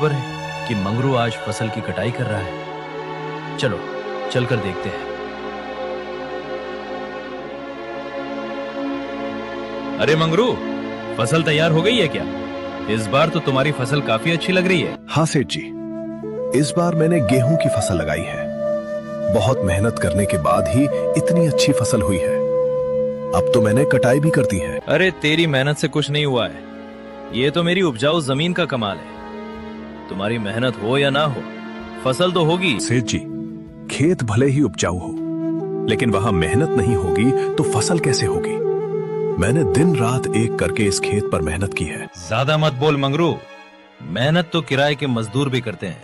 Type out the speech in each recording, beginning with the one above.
खबर है कि मंगरू आज फसल की कटाई कर रहा है। चलो चलकर देखते हैं। अरे मंगरू, फसल तैयार हो गई है क्या? इस बार तो तुम्हारी फसल काफी अच्छी लग रही है। हाँ सेठ जी, इस बार मैंने गेहूं की फसल लगाई है। बहुत मेहनत करने के बाद ही इतनी अच्छी फसल हुई है। अब तो मैंने कटाई भी कर दी है। अरे तेरी मेहनत से कुछ नहीं हुआ है, ये तो मेरी उपजाऊ जमीन का कमाल है। तुम्हारी मेहनत हो या ना हो, फसल तो होगी। सेठ जी, खेत भले ही उपजाऊ हो, लेकिन वहां मेहनत नहीं होगी तो फसल कैसे होगी? मैंने दिन रात एक करके इस खेत पर मेहनत की है। ज्यादा मत बोल मंगरू, मेहनत तो किराए के मजदूर भी करते हैं।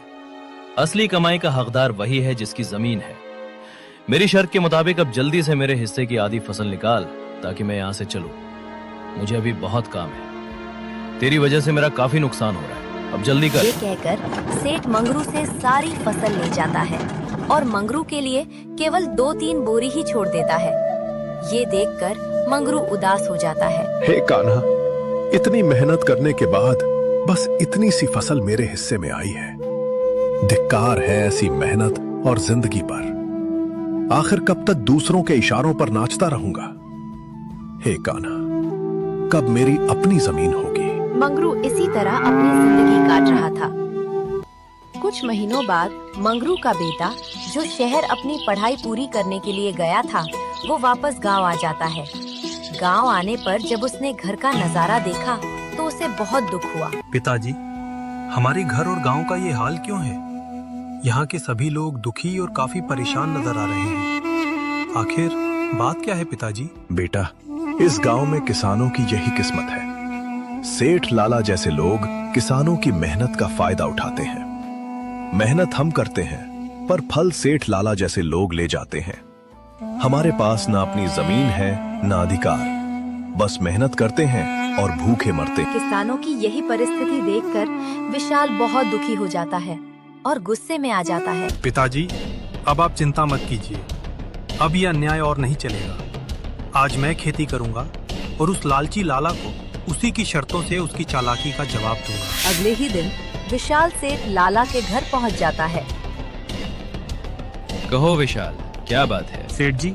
असली कमाई का हकदार वही है जिसकी जमीन है। मेरी शर्त के मुताबिक अब जल्दी से मेरे हिस्से की आधी फसल निकाल, ताकि मैं यहां से चलूं। मुझे अभी बहुत काम है, तेरी वजह से मेरा काफी नुकसान हो रहा है। अब जल्दी कर। ये कहकर सेठ मंगरू से सारी फसल ले जाता है और मंगरू के लिए केवल 2-3 बोरी ही छोड़ देता है। ये देखकर मंगरू उदास हो जाता है। हे कान्हा, इतनी मेहनत करने के बाद बस इतनी सी फसल मेरे हिस्से में आई है। धिक्कार है ऐसी मेहनत और जिंदगी पर। आखिर कब तक दूसरों के इशारों पर नाचता रहूंगा? हे कान्हा, कब मेरी अपनी जमीन होगी? मंगरू इसी तरह अपनी जिंदगी काट रहा था। कुछ महीनों बाद मंगरू का बेटा, जो शहर अपनी पढ़ाई पूरी करने के लिए गया था, वो वापस गांव आ जाता है। गांव आने पर जब उसने घर का नजारा देखा तो उसे बहुत दुख हुआ। पिताजी, हमारे घर और गांव का ये हाल क्यों है? यहाँ के सभी लोग दुखी और काफी परेशान नजर आ रहे हैं। आखिर बात क्या है पिताजी? बेटा, इस गांव में किसानों की यही किस्मत है। सेठ लाला जैसे लोग किसानों की मेहनत का फायदा उठाते हैं। मेहनत हम करते हैं, पर फल सेठ लाला जैसे लोग ले जाते हैं। हमारे पास ना अपनी जमीन है, ना अधिकार, बस मेहनत करते हैं और भूखे मरते हैं। किसानों की यही परिस्थिति देखकर विशाल बहुत दुखी हो जाता है और गुस्से में आ जाता है। पिताजी, अब आप चिंता मत कीजिए। अब ये अन्याय और नहीं चलेगा। आज मैं खेती करूंगा और उस लालची लाला को उसी की शर्तों से उसकी चालाकी का जवाब दूंगा। अगले ही दिन विशाल सेठ लाला के घर पहुंच जाता है। कहो विशाल, क्या बात है? सेठ जी,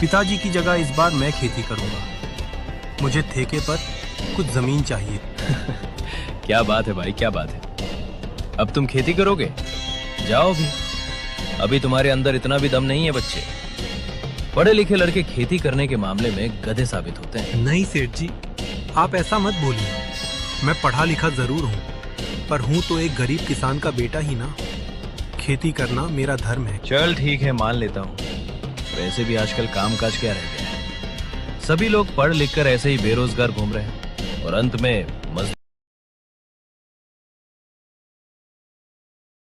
पिताजी की जगह इस बार मैं खेती करूंगा। मुझे ठेके पर कुछ जमीन चाहिए। क्या बात है भाई, क्या बात है? अब तुम खेती करोगे? जाओ भी, अभी तुम्हारे अंदर इतना भी दम नहीं है बच्चे। पढ़े लिखे लड़के खेती करने के मामले में गधे साबित होते हैं। नहीं सेठ जी, आप ऐसा मत बोलिए। मैं पढ़ा लिखा जरूर हूँ, पर हूँ तो एक गरीब किसान का बेटा ही ना। खेती करना मेरा धर्म है। चल ठीक है, मान लेता हूँ। वैसे भी आजकल कामकाज क्या रह गया है? सभी लोग पढ़ लिख कर ऐसे ही बेरोजगार घूम रहे हैं और अंत में